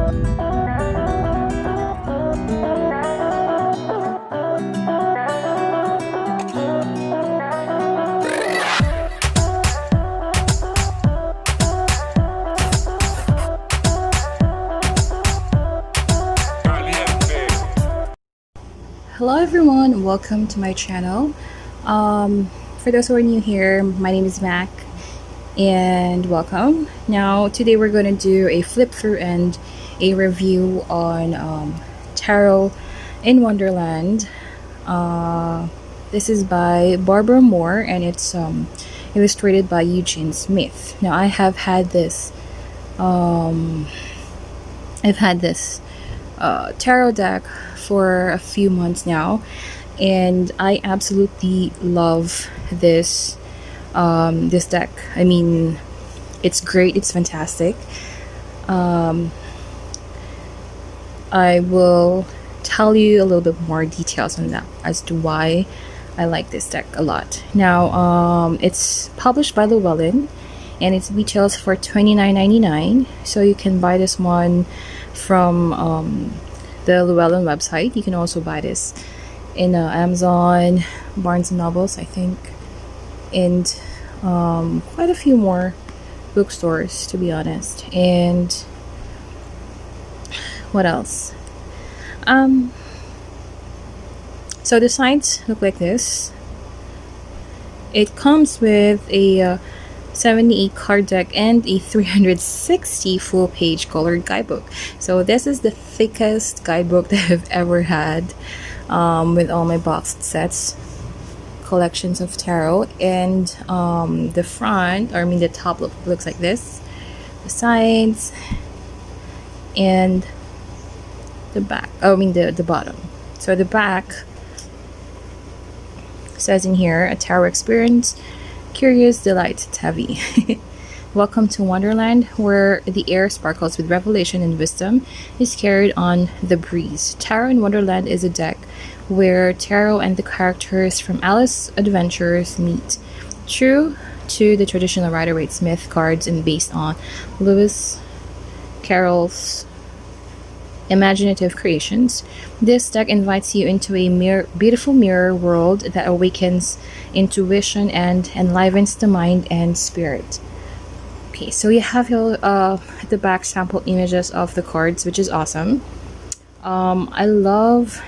Hello everyone, welcome to my channel. For those who are new here, my name is Mac and welcome. Now today we're going to do a flip through and a review on Tarot in Wonderland. This is by Barbara Moore and it's illustrated by Eugene Smith. Now I have had this tarot deck for a few months now, and I absolutely love this deck. I mean, it's great, it's fantastic. I will tell you a little bit more details on that as to why I like this deck a lot. Now it's published by Llewellyn and it retails for $29.99, so you can buy this one from the Llewellyn website. You can also buy this in Amazon, Barnes and Nobles, I think, and quite a few more bookstores, to be honest. And what else? So the sides look like this. It comes with a 78 card deck and a 360 full page colored guidebook. So this is the thickest guidebook that I've ever had with all my boxed sets collections of tarot. And the front, or I mean the top looks like this, the sides, and the back, the bottom. So the back says in here, a tarot experience, curious, delight, it's heavy. Welcome to Wonderland, where the air sparkles with revelation and wisdom is carried on the breeze. Tarot in Wonderland is a deck where tarot and the characters from Alice's Adventures meet. True to the traditional Rider-Waite-Smith cards and based on Lewis Carroll's imaginative creations, this deck invites you into a beautiful mirror world that awakens intuition and enlivens the mind and spirit. Okay, so you have your at the back sample images of the cards, which is awesome. I love,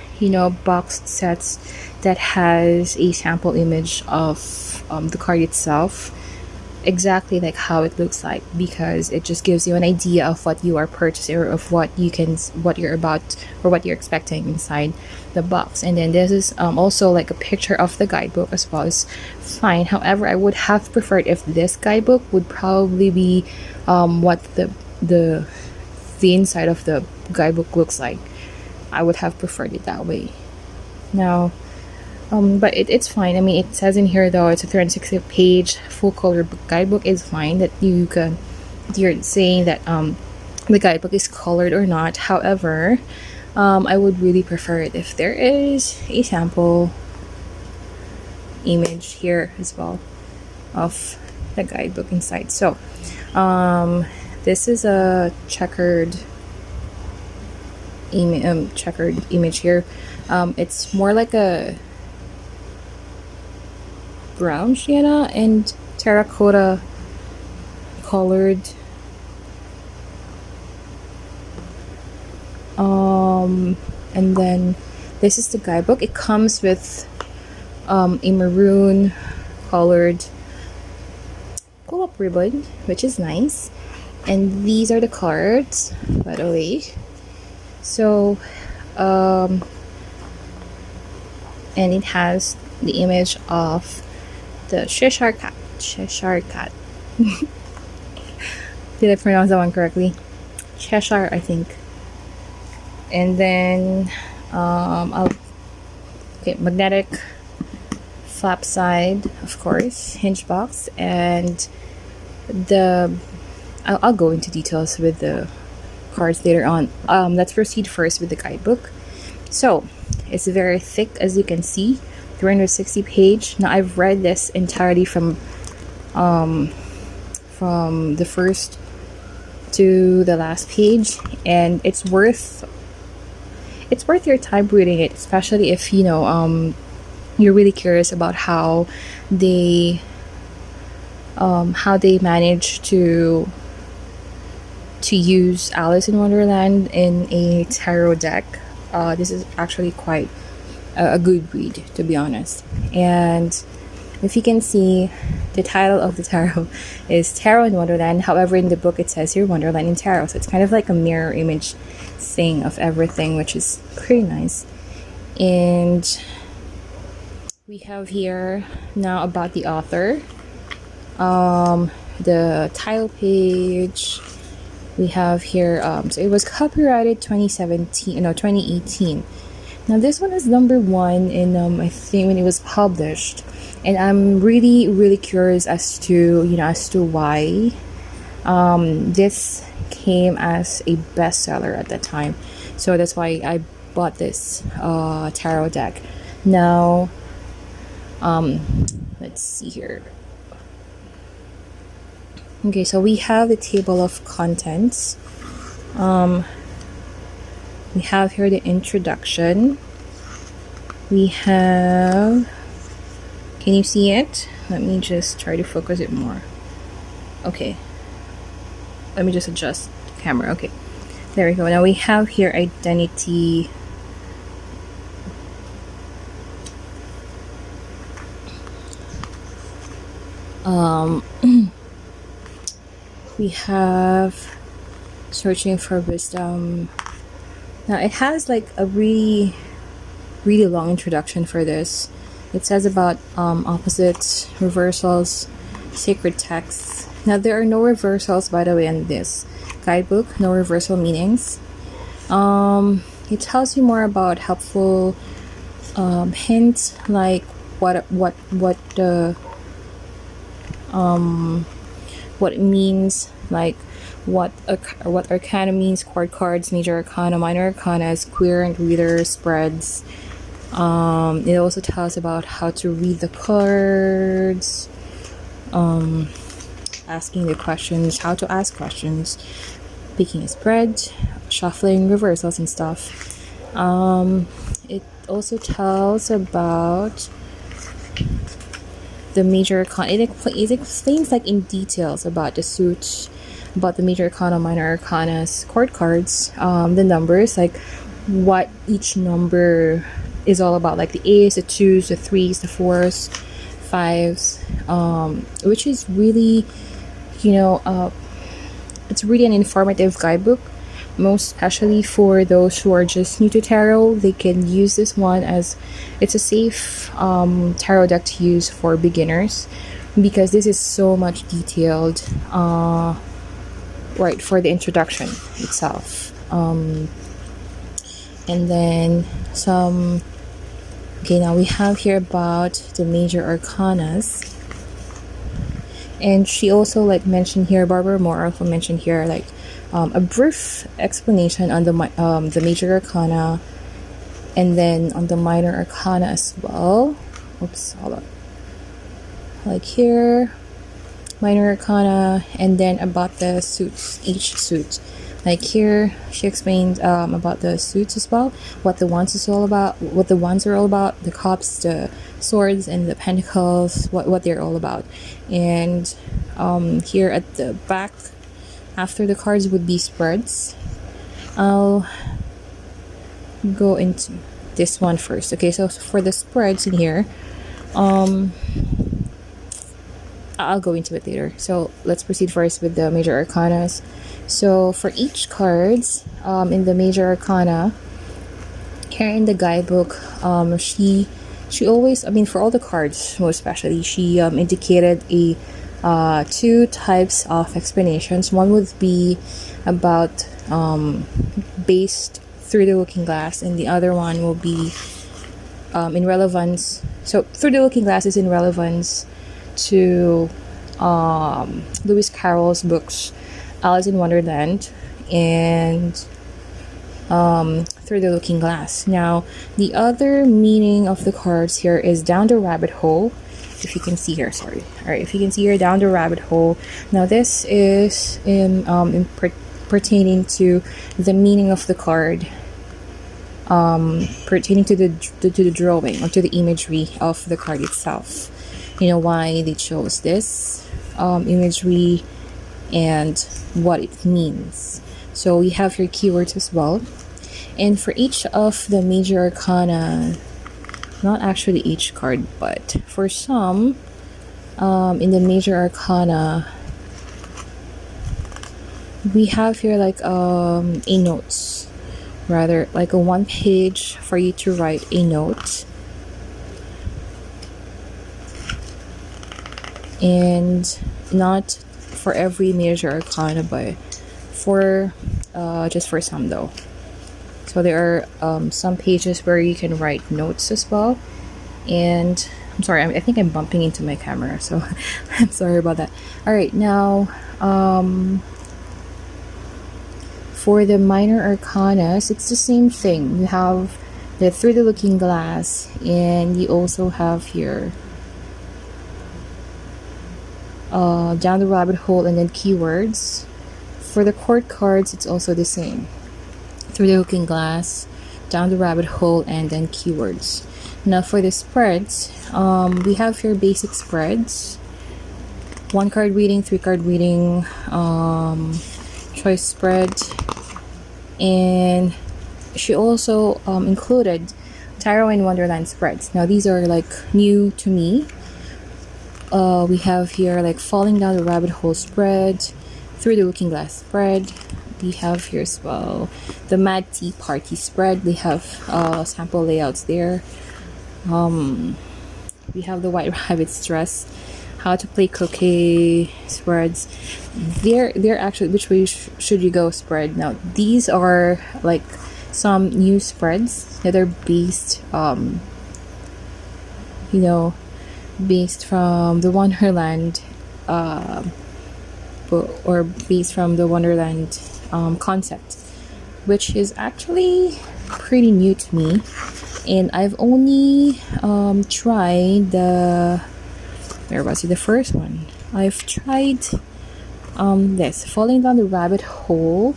boxed sets that has a sample image of the card itself, exactly like how it looks like, because it just gives you an idea of what you are purchasing, or of what you're about, or what you're expecting inside the box. And then this is also like a picture of the guidebook as well. Is fine. However, I would have preferred if this guidebook would probably be what the inside of the guidebook looks like. I would have preferred it that way. Now but it's fine. I mean, it says in here though it's a 360 page full color guidebook. Is fine that you're saying that the guidebook is colored or not. However, I would really prefer it if there is a sample image here as well of the guidebook inside. So this is a checkered image here. It's more like a brown sienna and terracotta colored. And then this is the guidebook. It comes with a maroon colored pull-up ribbon, which is nice. And these are the cards, by the way. So and it has the image of the Cheshire cat. Did I pronounce that one correctly? Cheshire, I think. And then magnetic flap side, of course, hinge box, and I'll go into details with the cards later on. Let's proceed first with the guidebook. So it's very thick, as you can see, 360 page. Now I've read this entirely from the first to the last page, and it's worth your time reading it, especially if you're really curious about they how they manage to use Alice in Wonderland in a tarot deck. This is actually quite a good read, to be honest. And if you can see, the title of the tarot is Tarot in Wonderland. However, in the book it says here Wonderland in Tarot. So it's kind of like a mirror image thing of everything, which is pretty nice. And we have here now about the author. The title page. We have here, so it was copyrighted 2018. Now this one is number 1 in I think when it was published, and I'm really curious as to why this came as a bestseller at that time. So that's why I bought this tarot deck. Now let's see here. Okay, so we have the table of contents. We have here the introduction. We have, can you see it? Let me just try to focus it more. Okay, let me just adjust the camera. Okay, there we go. Now we have here identity. We have searching for wisdom. Now it has like a really long introduction for this. It says about opposites, reversals, sacred texts. Now there are no reversals, by the way, in this guidebook. No reversal meanings. It tells you more about helpful hints, like what it means, like what arcana means, chord cards, major arcana, minor arcana, queer and reader spreads. It also tells about how to read the cards, asking the questions, how to ask questions, picking a spread, shuffling, reversals and stuff. It also tells about the major arcana. It explains like in details about the suits, about the major arcana, minor arcana, chord cards, the numbers, like what each number is all about, like the A's, the 2s, the 3s, the 4s, 5s, which is really, it's really an informative guidebook, most especially for those who are just new to tarot. They can use this one as it's a safe tarot deck to use for beginners, because this is so much detailed, right, for the introduction itself. And then some. Okay, now we have here about the major arcanas, and she also mentioned here, Barbara Moore also mentioned here a brief explanation on the major arcana, and then on the minor arcana as well. Oops, hold on. Like here, minor arcana, and then about the suits, each suit. Like here, she explained about the suits as well, what the wands are all about, the cups, the swords, and the pentacles, what they're all about. And here at the back, after the cards, would be spreads. I'll go into this one first. Okay, so for the spreads in here, I'll go into it later. So let's proceed first with the major arcanas. So for each cards in the major arcana, here in the guidebook, she always, for all the cards most especially, she indicated two types of explanations. One would be about based through the looking glass, and the other one will be in relevance. So through the looking glass is in relevance to Lewis Carroll's books Alice in Wonderland and Through the Looking Glass. Now the other meaning of the cards here is down the rabbit hole. If you can see here, sorry. All right, if you can see here, down the rabbit hole. Now this is pertaining to the meaning of the card, pertaining to the drawing or to the imagery of the card itself. You know why they chose this imagery and what it means. So we have your keywords as well, and for each of the major arcana, not actually each card, but for some in the major arcana, we have here like a notes, rather like a one page for you to write a note, and not for every major arcana, but for just for some though. So there are some pages where you can write notes as well. And I'm sorry, I think I'm bumping into my camera, so I'm sorry about that. All right, now for the minor arcanas, it's the same thing. You have the Through the Looking Glass, and you also have here Down the Rabbit Hole, and then keywords. For the court cards, it's also the same. Through the Looking Glass, Down the Rabbit Hole, and then keywords. Now for the spreads, we have here basic spreads. 1 card reading, 3 card reading, choice spread, and she also included Tarot and Wonderland spreads. Now these are like new to me. We have here like Falling Down the Rabbit Hole spread, Through the Looking Glass spread. We have here as well the Mad Tea Party spread. We have sample layouts there. We have the White Rabbit Stress, How to Play Croquet spreads. They're actually Which Way Should You Go spread. Now these are like some new spreads that are based based from the Wonderland or based from the Wonderland concept, which is actually pretty new to me. And I've only tried the first one. I've tried this Falling Down the Rabbit Hole.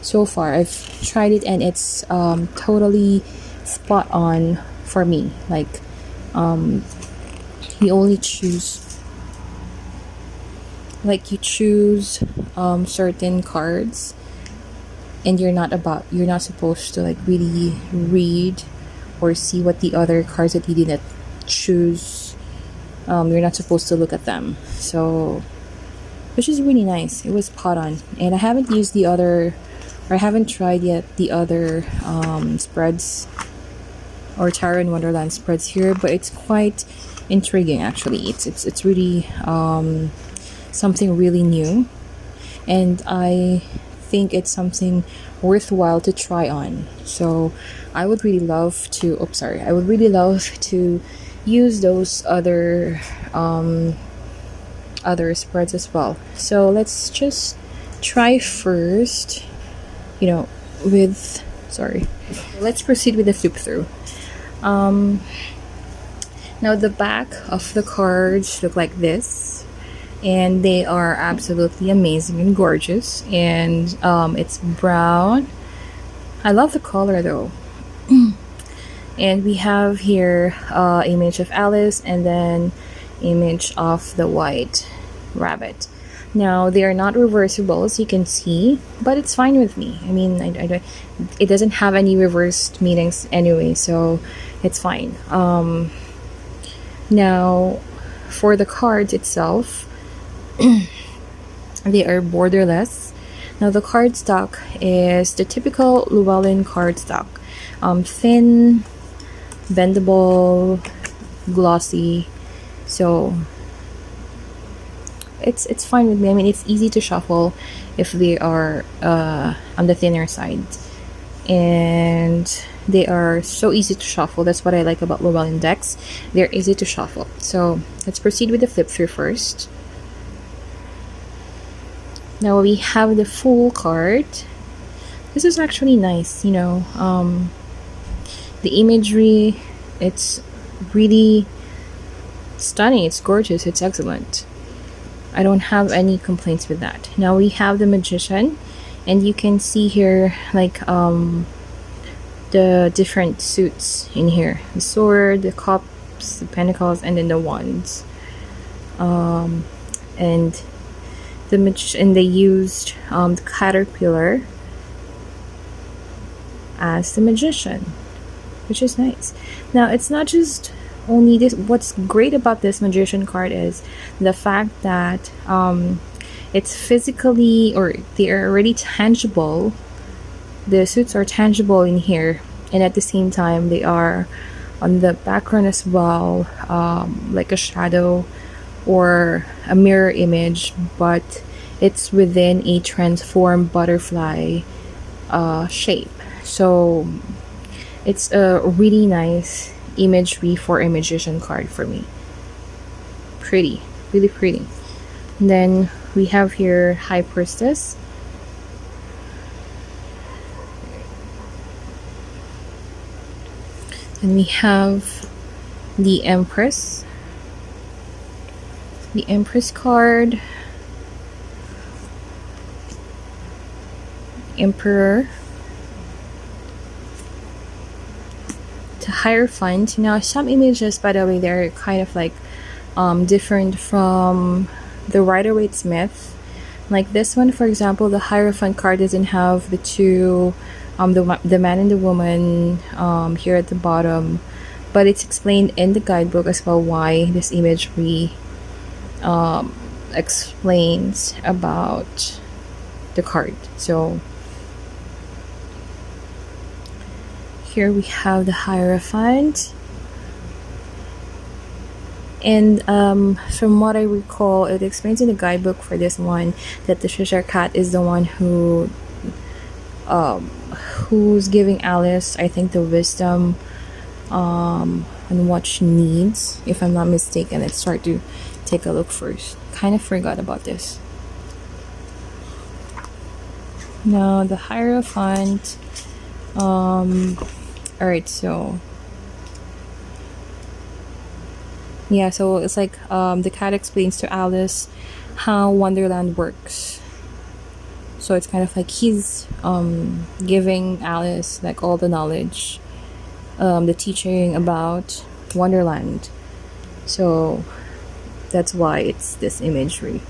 So far I've tried it, and it's totally spot on for me. Like you only choose, like you choose certain cards, and you're not supposed to like really read or see what the other cards that you didn't choose, you're not supposed to look at them. So, which is really nice. It was spot on. And I haven't tried yet the other spreads or Tarot and Wonderland spreads here, but it's quite intriguing actually. It's really something really new, and I think it's something worthwhile to try on. So I would really love to use those other spreads as well. So let's just try first, let's proceed with the flip through. Now the back of the cards look like this, and they are absolutely amazing and gorgeous, and it's brown. I love the color though. And we have here image of Alice, and then image of the white rabbit. Now they are not reversible, as you can see, but it's fine with me. I mean, it doesn't have any reversed meanings anyway, so it's fine. Now for the cards itself, they are borderless. Now the cardstock is the typical Llewellyn cardstock, thin, bendable, glossy. So it's fine with me. I mean, it's easy to shuffle if they are on the thinner side, and they are so easy to shuffle. That's what I like about Llewellyn decks. They're easy to shuffle. So let's proceed with the flip through first. Now we have the full card. This is actually nice, the imagery, it's really stunning, it's gorgeous, it's excellent. I don't have any complaints with that. Now we have the Magician, And you can see here like the different suits in here: the sword, the cups, the pentacles, and then the wands. And and they used the caterpillar as the magician, which is nice. Now it's not just only this. What's great about this magician card is the fact that it's physically, or they are already tangible. The suits are tangible in here, and at the same time they are on the background as well, like a shadow or a mirror image, but it's within a transformed butterfly shape. So it's a really nice imagery for a magician card for me. Pretty, really pretty. And then we have here High Priestess. And we have the Empress. The Empress card. Emperor. The Hierophant. Now some images, by the way, they're kind of like different from the Rider-Waite-Smith. Like this one, for example, the Hierophant card doesn't have the two, the man and the woman here at the bottom, but it's explained in the guidebook as well why this imagery explains about the card. So here we have the Hierophant. And from what I recall, it explains in the guidebook for this one that the Cheshire Cat is the one who's giving Alice, I think, the wisdom on what she needs, if I'm not mistaken. Let's start to take a look first. Kind of forgot about this. Now the Hierophant. Alright, so yeah, so it's like the cat explains to Alice how Wonderland works. So it's kind of like he's giving Alice like all the knowledge, the teaching about Wonderland. So that's why it's this imagery.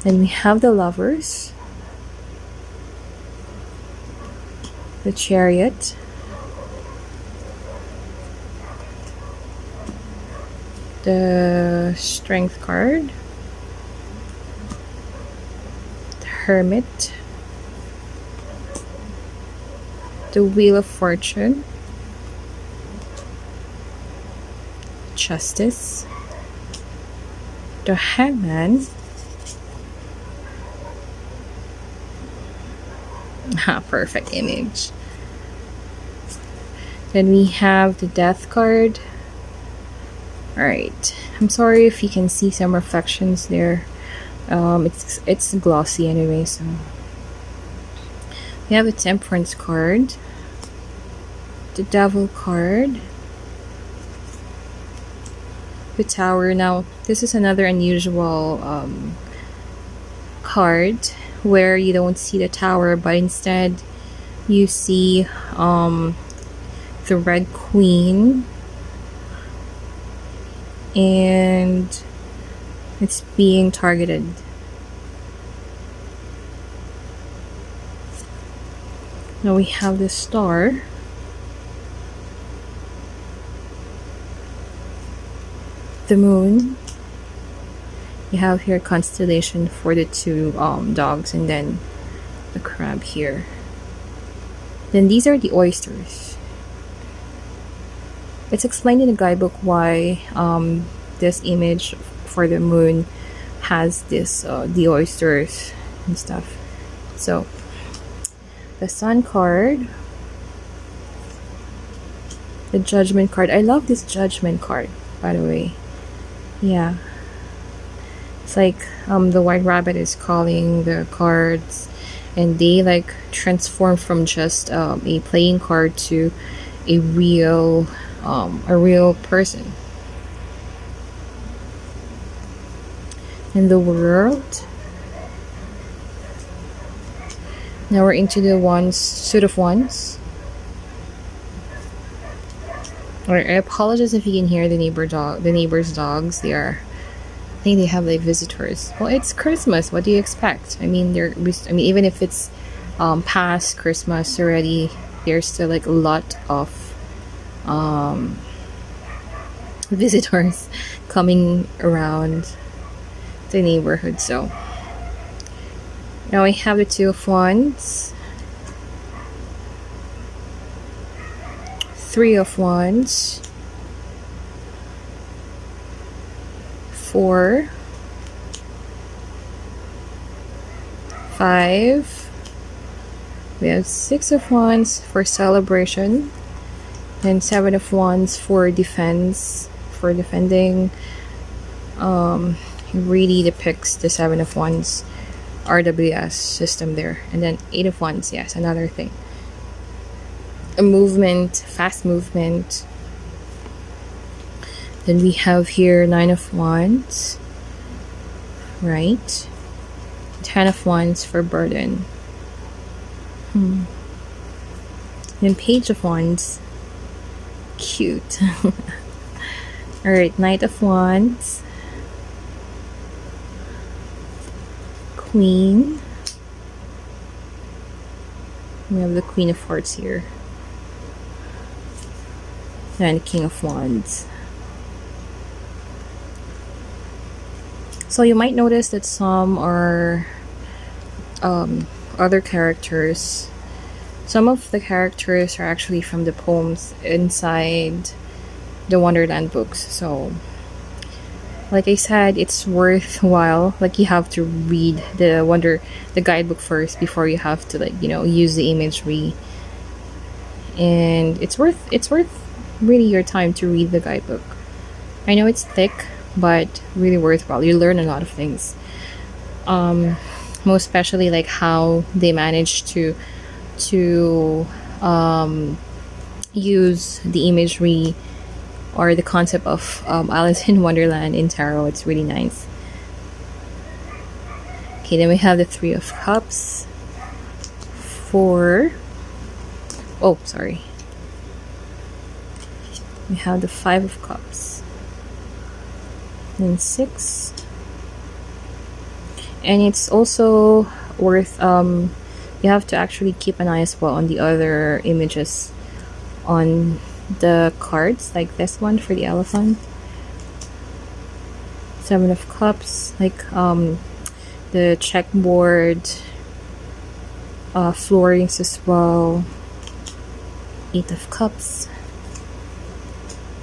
Then we have the Lovers, the Chariot, the Strength card, the Hermit, the Wheel of Fortune, Justice, the Hangman, perfect image. Then we have the Death card. Alright, I'm sorry if you can see some reflections there. It's glossy anyway. So we have a Temperance card, the Devil card, the Tower. Now this is another unusual card where you don't see the Tower, but instead you see the Red Queen, and it's being targeted. Now we have the Star, the Moon. You have here constellation for the two dogs, and then the crab here. Then these are the oysters. It's explained in the guidebook why this image for the moon has this the oysters and stuff. So the Sun card, the Judgment card. I love this Judgment card, by the way. Yeah, it's like the White Rabbit is calling the cards, and they like transform from just a playing card to a real person. And the World, Now we're into the wands, suit of wands. Alright, I apologize if you can hear the neighbor's dogs. I think they have like visitors. Well, it's Christmas. What do you expect? I mean, even if it's past Christmas already, there's still like a lot of visitors coming around the neighborhood. So now we have the two of wands, three of wands, 4, 5. We have 6 of wands for celebration, and 7 of wands for defense, for defending. Really depicts the 7 of wands RWS system there, and then 8 of wands. Yes, another thing. A movement, fast movement. Then we have here 9 of wands, right? 10 of wands for burden. Then page of wands, cute. All right, knight of wands, queen. We have the queen of hearts here, and king of wands. So you might notice that some are other characters. Some of the characters are actually from the poems inside the Wonderland books. So, like I said, it's worthwhile. Like, you have to read the guidebook first before you have to, like, use the imagery. And it's worth really your time to read the guidebook. I know it's thick, but really worthwhile. You learn a lot of things, most especially like how they manage to use the imagery or the concept of Alice in Wonderland in tarot. It's really nice. Okay, then we have the 3 of cups, 4. Oh, sorry. We have the 5 of cups, then 6. And it's also worth you have to actually keep an eye as well on the other images on the cards, like this one for the elephant. 7 of cups, like the checkboard, floorings as well. 8 of cups,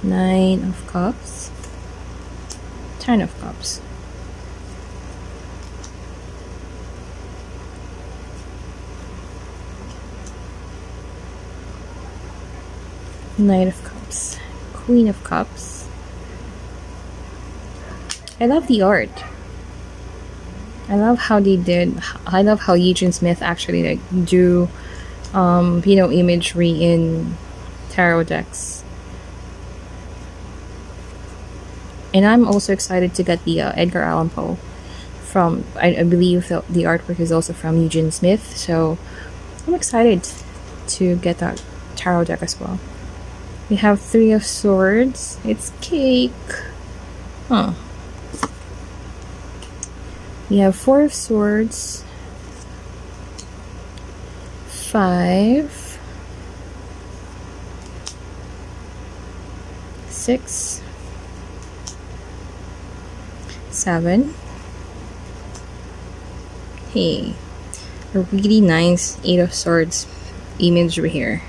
9 of cups, 10 of cups. Knight of Cups, Queen of Cups. I love the art. I love how Eugene Smith actually like do imagery in tarot decks. And I'm also excited to get the Edgar Allan Poe from, I believe the artwork is also from Eugene Smith, so I'm excited to get that tarot deck as well. We have 3 of swords. It's cake. Huh. We have 4 of swords, 5, 6, 7. Hey, a really nice 8 of swords imagery here.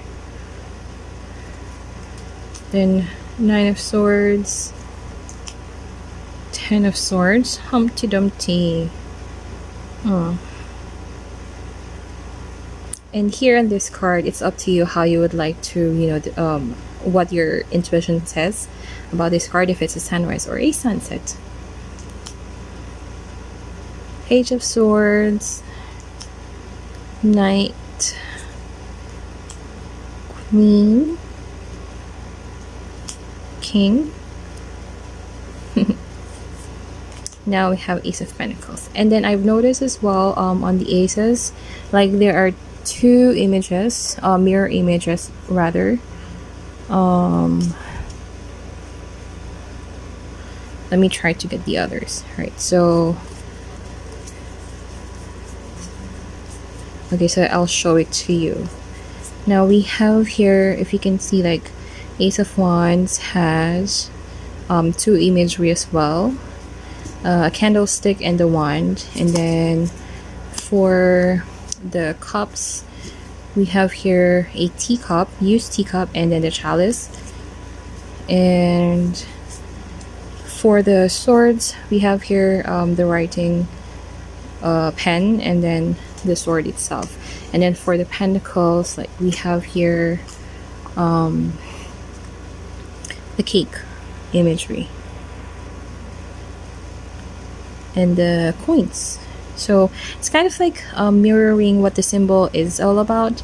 Then 9 of swords, 10 of swords, Humpty Dumpty. Oh. And here on this card, it's up to you how you would like to, what your intuition says about this card, if it's a sunrise or a sunset. Page of Swords, Knight, Queen, King. Now we have Ace of Pentacles. And then I've noticed as well on the aces, like there are two images, mirror images rather. Let me try to get the others. Right, so okay, so I'll show it to you. Now we have here, if you can see, like Ace of Wands has two imagery as well, a candlestick and the wand. And then for the cups, we have here a teacup, used teacup, and then the chalice. And for the swords, we have here the writing pen, and then the sword itself. And then for the pentacles, like we have here the cake imagery and the coins. So it's kind of like mirroring what the symbol is all about.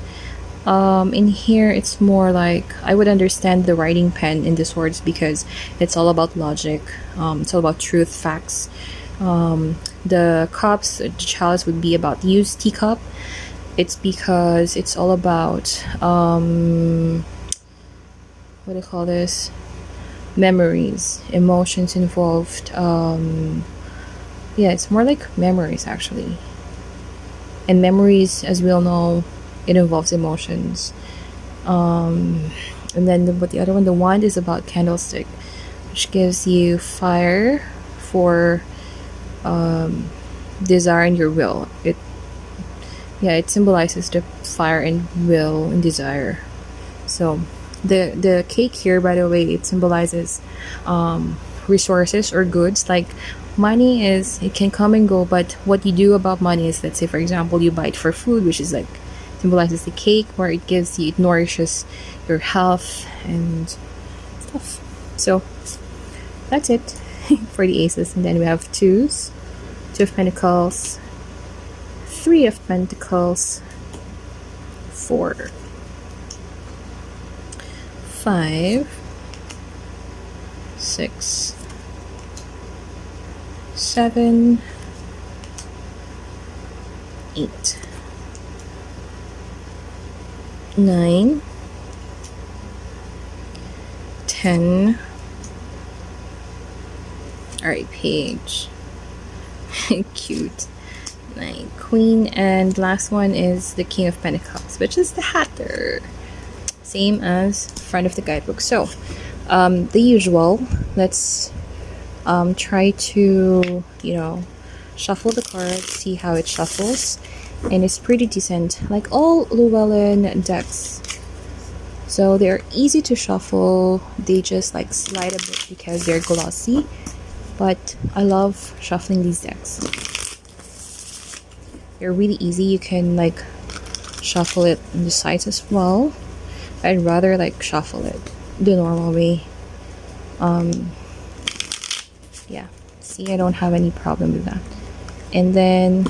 In here, it's more like I would understand the writing pen in the swords because it's all about logic. It's all about truth, facts. The cups, the chalice would be about used teacup. It's because it's all about what do you call this? Memories, emotions involved. Yeah, it's more like memories actually. And memories, as we all know, it involves emotions. And then but the other one, the wand, is about candlestick, which gives you fire for desire and your will. It symbolizes the fire and will and desire. So the cake here, by the way, it symbolizes resources or goods. Like money it can come and go, but what you do about money is, let's say for example, you buy it for food, which is like symbolizes the cake, where it nourishes your health and stuff. So that's it for the aces. And then we have twos, two of pentacles, three of pentacles, 4, 5, 6, 7, 8, 9, 10. Alright, page. Cute. 9, queen, and last one is the King of Pentacles, which is the Hatter. Same as front of the guidebook. So, the usual. Let's try to, shuffle the cards, see how it shuffles. And it's pretty decent, like all Llewellyn decks. So they're easy to shuffle. They just like slide a bit because they're glossy. But I love shuffling these decks. They're really easy. You can like shuffle it on the sides as well. I'd rather like shuffle it the normal way. Yeah, see, I don't have any problem with that. And then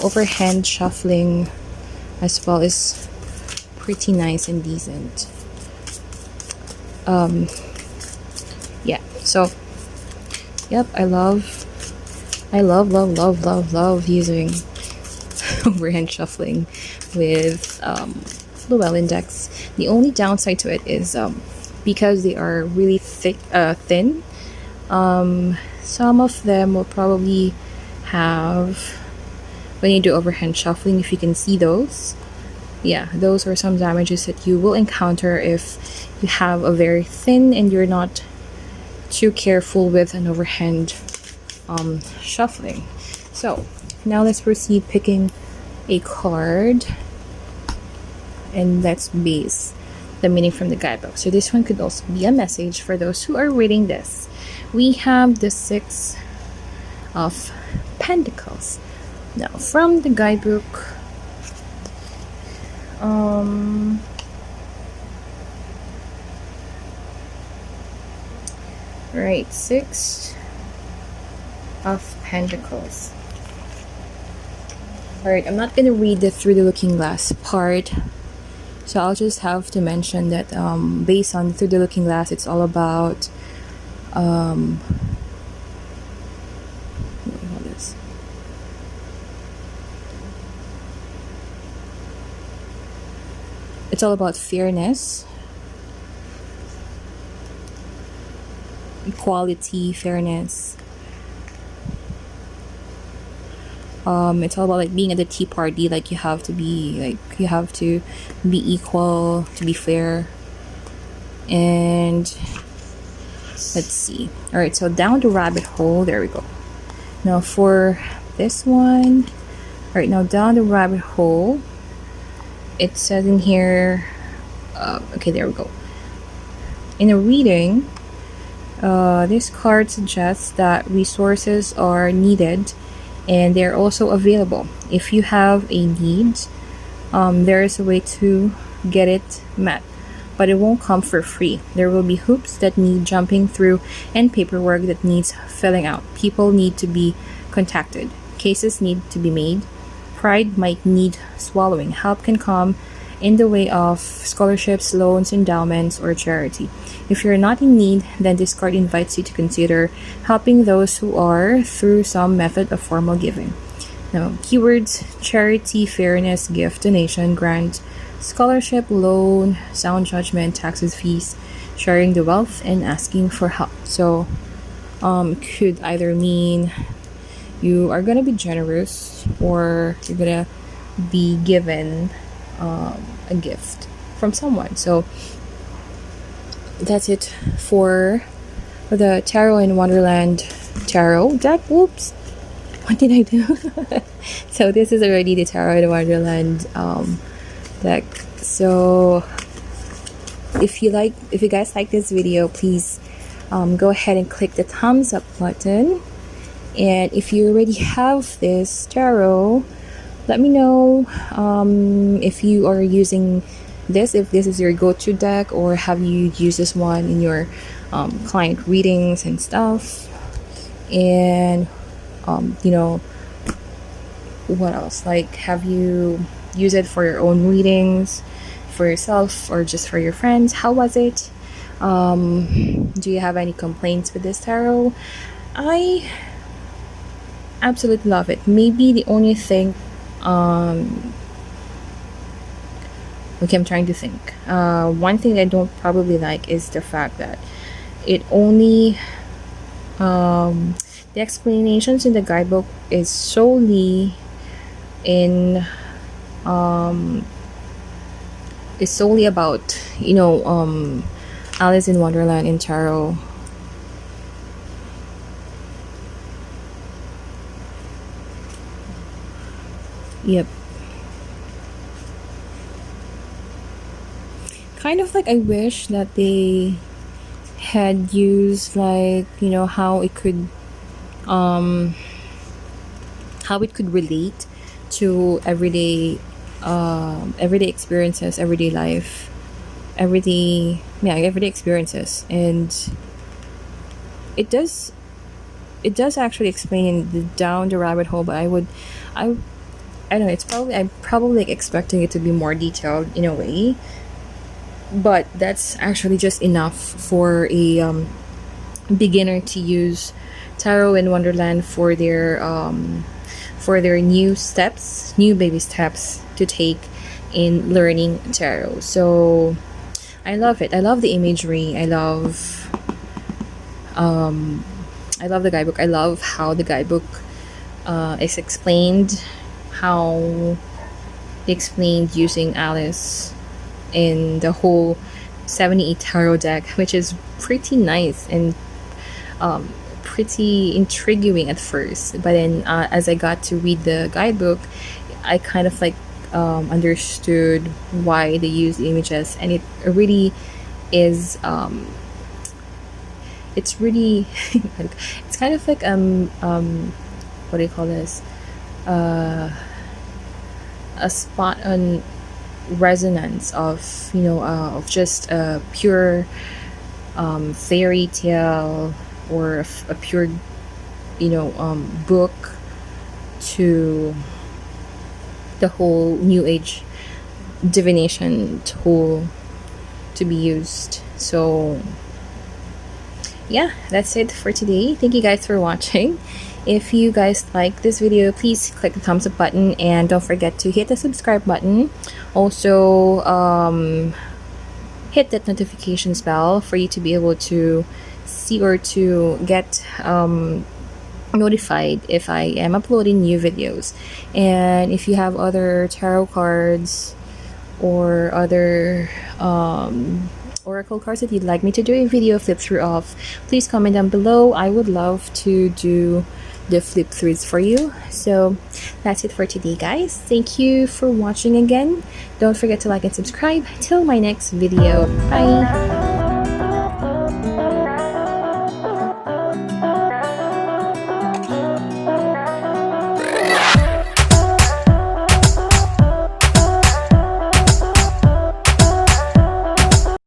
overhand shuffling as well is pretty nice and decent. Yeah, so yep, I love using overhand shuffling with Llewellyn decks. The only downside to it is because they are really thin. Some of them will probably have, when you do overhand shuffling, if you can see those, yeah, those are some damages that you will encounter if you have a very thin and you're not too careful with an overhand shuffling. So now let's proceed picking a card, and let's base the meaning from the guidebook. So this one could also be a message for those who are reading this. We have the 6 of Pentacles. Now from the guidebook, right, 6 of Pentacles. Alright, I'm not gonna read the through the looking glass part, so I'll just have to mention that based on through the looking glass, it's all about what do you call this? It's all about fairness, equality, fairness. It's all about like being at the tea party. Like you have to be equal, to be fair. And let's see. All right, so down the rabbit hole. There we go. Now for this one. All right, now down the rabbit hole. It says in here. Okay, there we go. In a reading, this card suggests that resources are needed and they're also available. If you have a need, there is a way to get it met, but it won't come for free. There will be hoops that need jumping through and paperwork that needs filling out. People need to be contacted. Cases need to be made. Pride might need swallowing. Help can come in the way of scholarships, loans, endowments, or charity. If you're not in need, then this card invites you to consider helping those who are through some method of formal giving. Now, keywords: charity, fairness, gift, donation, grant, scholarship, loan, sound judgment, taxes, fees, sharing the wealth, and asking for help. So, could either mean you are gonna be generous or you're gonna be given a gift from someone. So that's it for the Tarot in Wonderland tarot deck. Whoops, what did I do? So this is already the Tarot in Wonderland deck. So if you guys like this video, please go ahead and click the thumbs up button. And if you already have this tarot, let me know if you are using this, if this is your go-to deck, or have you used this one in your client readings and stuff. And what else, like, have you used it for your own readings, for yourself, or just for your friends? How was it? Do you have any complaints with this tarot? I absolutely love it. Maybe the only thing okay, I'm trying to think. One thing I don't probably like is the fact that it only the explanations in the guidebook is solely in is solely about Alice in Wonderland in tarot. Yep. Kind of like I wish that they had used, like, how it could relate to everyday experiences, everyday life, everyday experiences. And it does actually explain down the rabbit hole, but I don't know, I'm probably like expecting it to be more detailed in a way, but that's actually just enough for a beginner to use Tarot in Wonderland for their new baby steps to take in learning tarot. So I love it. I love the imagery. I love the guidebook. I love how the guidebook is explained, how they explained using Alice in the whole 78 tarot deck, which is pretty nice and pretty intriguing at first. But then as I got to read the guidebook, I kind of like understood why they use the images, and it really is it's really it's kind of like what do you call this, a spot on resonance of of just a pure fairy tale, or a pure book, to the whole new age divination tool to be used. So yeah, that's it for today. Thank you guys for watching, If you guys like this video, please click the thumbs up button and don't forget to hit the subscribe button. Also, hit that notifications bell for you to be able to see or to get notified if I am uploading new videos. And if you have other tarot cards or other oracle cards that you'd like me to do a video flip through of, please comment down below. I would love to do the flip throughs for you. So that's it for today, guys. Thank you for watching again. Don't forget to like and subscribe. Till my next video. Bye.